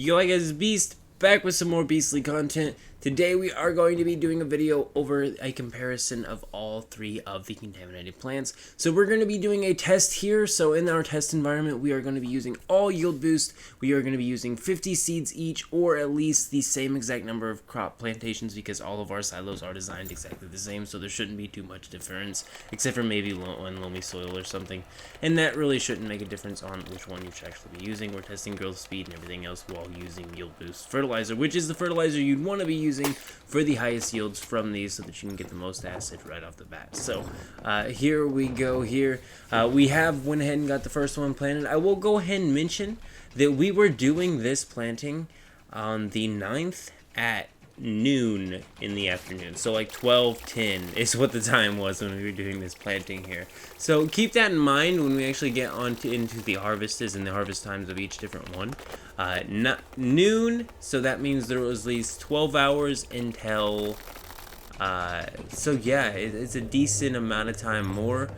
Yo, hi guys, it's Beast, back with some more beastly content. Today we are going to be doing a video over a comparison of all three of the contaminated plants. So we're going to be doing a test here. So in our test environment, we are going to be using all yield boost. We are going to be using 50 seeds each, or at least the same exact number of crop plantations, because all of our silos are designed exactly the same. So there shouldn't be too much difference, except for maybe one loamy soil or something. And that really shouldn't make a difference on which one you should actually be using. We're testing growth speed and everything else while using yield boost fertilizer, which is the fertilizer you'd want to be using for the highest yields from these, so that you can get the most acid right off the bat. So here we go. We have went ahead and got the first one planted. I will go ahead and mention that we were doing this planting on the 9th at noon in the afternoon, so like 12:10 is what the time was when we were doing this planting here. So keep that in mind when we actually get into the harvests and the harvest times of each different one. Not noon, so that means there was at least 12 hours until so yeah, it's a decent amount of time more.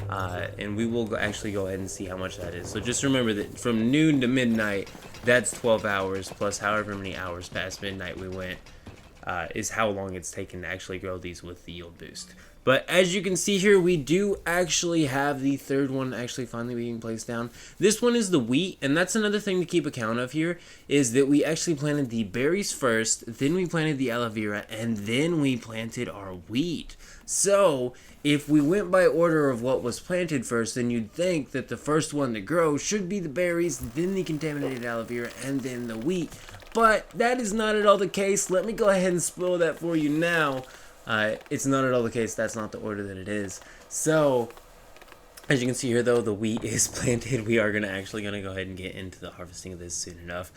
And we will actually go ahead and see how much that is. So just remember that from noon to midnight, that's 12 hours plus however many hours past midnight we went. Is how long it's taken to actually grow these with the yield boost. But as you can see here, we do actually have the third one actually finally being placed down. This one is the wheat, and that's another thing to keep account of here, is that we actually planted the berries first, then we planted the aloe vera, and then we planted our wheat. So if we went by order of what was planted first, then you'd think that the first one to grow should be the berries, then the contaminated aloe vera, and then the wheat. But that is not at all the case. Let me go ahead and spoil that for you now. It's not at all the case. That's not the order that it is. So, as you can see here, though, the wheat is planted. We are actually going to go ahead and get into the harvesting of this soon enough.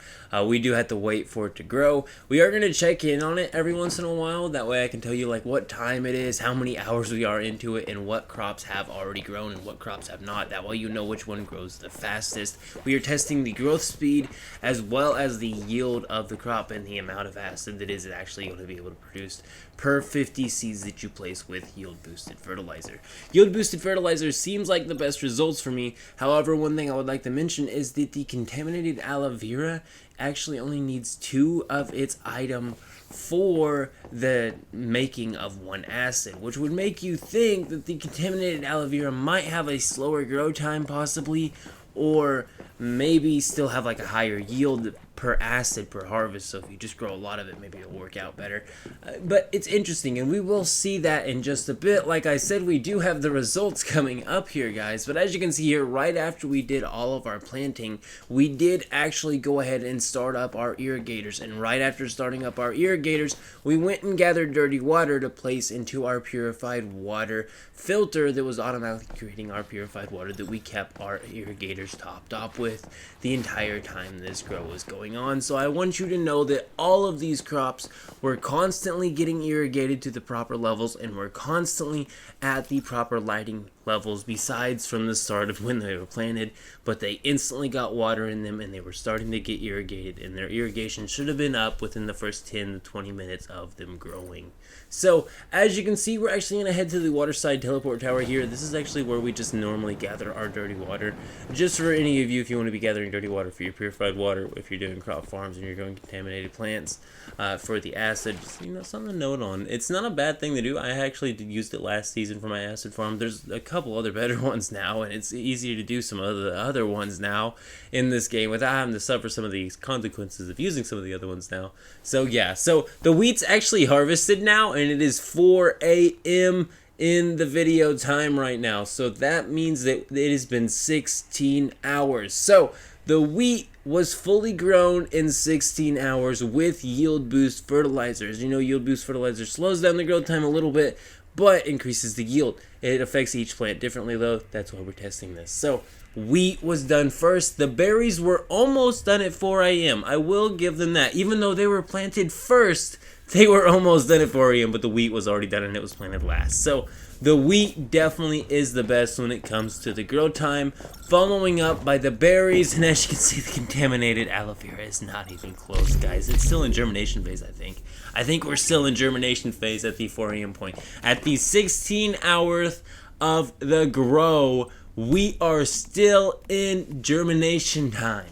We do have to wait for it to grow. We are going to check in on it every once in a while. That way I can tell you like what time it is, how many hours we are into it, and what crops have already grown and what crops have not. That way you know which one grows the fastest. We are testing the growth speed as well as the yield of the crop and the amount of acid that is actually going to be able to produce per 50 seeds that you place with yield boosted fertilizer. Yield boosted fertilizer seems like the best results for me. However, one thing I would like to mention is that the contaminated aloe vera actually only needs 2 of its item for the making of 1 acid, which would make you think that the contaminated aloe vera might have a slower grow time possibly, or maybe still have like a higher yield per acid per harvest. So if you just grow a lot of it, maybe it'll work out better. But it's interesting, and we will see that in just a bit. Like I said, we do have the results coming up here, guys. But as you can see here, right after we did all of our planting, we did actually go ahead and start up our irrigators. And right after starting up our irrigators, we went and gathered dirty water to place into our purified water filter that was automatically creating our purified water that we kept our irrigators topped up with the entire time this grow was going on. So I want you to know that all of these crops were constantly getting irrigated to the proper levels and were constantly at the proper lighting levels, besides from the start of when they were planted. But they instantly got water in them and they were starting to get irrigated, and their irrigation should have been up within the first 10 to 20 minutes of them growing. So as you can see, we're actually going to head to the waterside teleport tower here. This is actually where we just normally gather our dirty water. Just for any of you, if you want to be gathering dirty water for your purified water, if you're doing crop farms and you're growing contaminated plants for the acid, just, something to note on. It's not a bad thing to do. I actually used it last season for my acid farm. There's a couple other better ones now, and it's easier to do some of the other ones now in this game without having to suffer some of these consequences of using some of the other ones now. So yeah, so the wheat's actually harvested now, and it is 4 a.m. in the video time right now. So that means that it has been 16 hours. So the wheat was fully grown in 16 hours with yield boost fertilizers. Yield boost fertilizer slows down the growth time a little bit, but increases the yield. It affects each plant differently, though. That's why we're testing this. So wheat was done first. The berries were almost done at 4 a.m. I will give them that. Even though they were planted first, they were almost done at 4 a.m., but the wheat was already done and it was planted last. So the wheat definitely is the best when it comes to the grow time, following up by the berries. And as you can see, the contaminated aloe vera is not even close, guys. It's still in germination phase, I think. I think we're still in germination phase at the 4 a.m. point. At the 16 hours of the grow, we are still in germination time.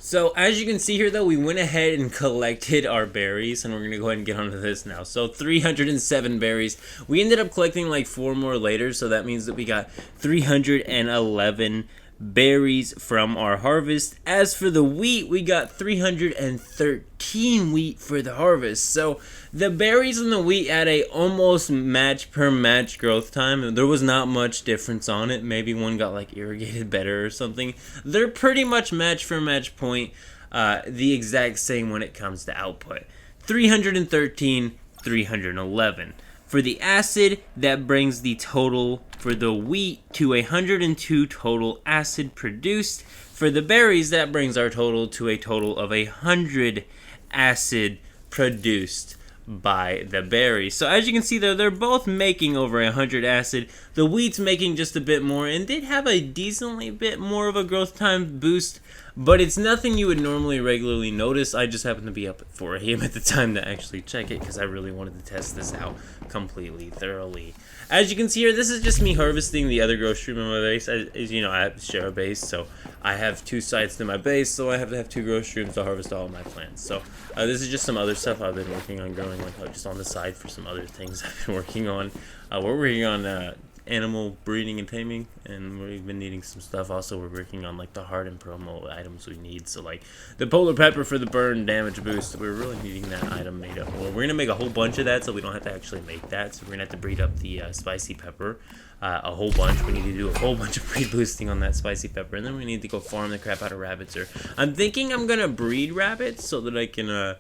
So as you can see here though, we went ahead and collected our berries, and we're gonna go ahead and get onto this now. So 307 berries. We ended up collecting like 4 more later, so that means that we got 311 berries from our harvest. As for the wheat, we got 313 wheat for the harvest. So the berries and the wheat had a almost match per match growth time. There was not much difference on it. Maybe one got like irrigated better or something. They're pretty much match for match point, the exact same when it comes to output. 313, 311. For the acid, that brings the total for the wheat to 102 total acid produced. For the berries, that brings our total to a total of 100 acid produced by the berries. So as you can see there, they're both making over 100 acid. The wheat's making just a bit more and did have a decently bit more of a growth time boost, but it's nothing you would normally regularly notice. I just happened to be up at 4 a.m. at the time to actually check it because I really wanted to test this out completely, thoroughly. As you can see here, this is just me harvesting the other grow stream in my base. As you know, I share a base, so I have 2 sites to my base, so I have to have 2 grow streams to harvest all of my plants. So this is just some other stuff I've been working on growing, like just on the side for some other things I've been working on. We're working on animal breeding and taming, and we've been needing some stuff. Also, we're working on like the hard and promo items we need, so like the polar pepper for the burn damage boost. We're really needing that item made up. Well, we're gonna make a whole bunch of that, so we don't have to actually make that. So we're gonna have to breed up the spicy pepper a whole bunch. We need to do a whole bunch of breed boosting on that spicy pepper, and then we need to go farm the crap out of rabbits. Or I'm thinking I'm gonna breed rabbits so that I can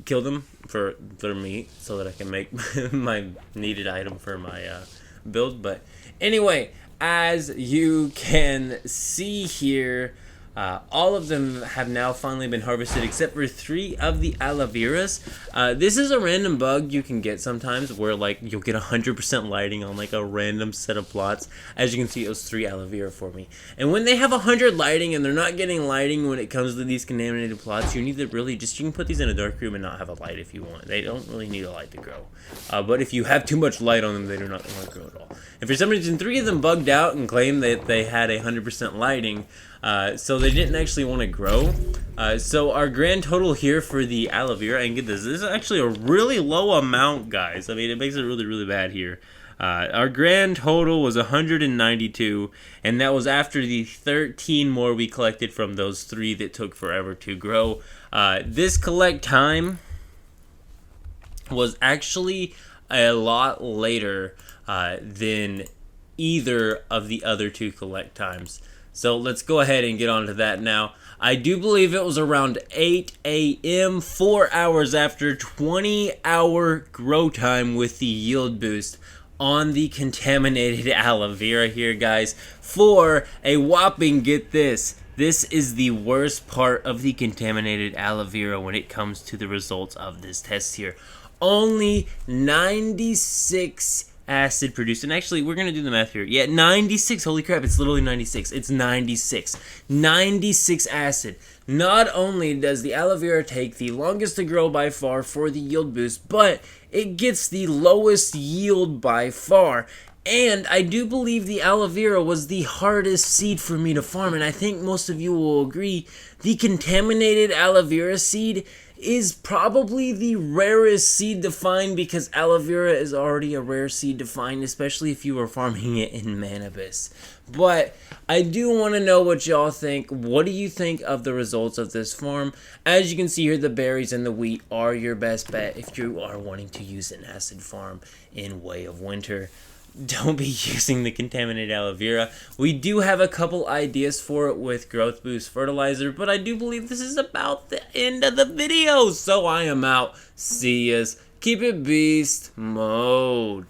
kill them for their meat, so that I can make my needed item for my build. But anyway, as you can see here, all of them have now finally been harvested except for 3 of the aloe veras. This is a random bug you can get sometimes where like you'll get 100% lighting on like a random set of plots. As you can see, it was 3 aloe vera for me. And when they have 100 lighting and they're not getting lighting when it comes to these contaminated plots, you need to really just, you can put these in a dark room and not have a light if you want. They don't really need a light to grow. But if you have too much light on them, they do not want to grow at all. And for some reason, 3 of them bugged out and claimed that they had 100% lighting. So they didn't actually want to grow. So our grand total here for the aloe vera, and get this is actually a really low amount, guys. I mean, it makes it really, really bad here. Our grand total was 192, and that was after the 13 more we collected from those 3 that took forever to grow. This collect time was actually a lot later than either of the other 2 collect times. So let's go ahead and get on to that now. I do believe it was around 8 a.m., 4 hours after 20-hour grow time with the yield boost on the contaminated aloe vera here, guys. For a whopping, get this, this is the worst part of the contaminated aloe vera when it comes to the results of this test here. Only 96 acid produced. And actually, we're going to do the math here. Yeah, 96. Holy crap, it's literally 96. It's 96. 96 acid. Not only does the aloe vera take the longest to grow by far for the yield boost, but it gets the lowest yield by far. And I do believe the aloe vera was the hardest seed for me to farm, and I think most of you will agree, the contaminated aloe vera seed is probably the rarest seed to find, because aloe vera is already a rare seed to find, especially if you are farming it in Memetic. But I do want to know what y'all think. What do you think of the results of this farm? As you can see here, the berries and the wheat are your best bet if you are wanting to use an acid farm in Way of Winter. Don't be using the contaminated aloe vera. We do have a couple ideas for it with growth boost fertilizer, but I do believe this is about the end of the video, so I am out. See yas. Keep it beast mode.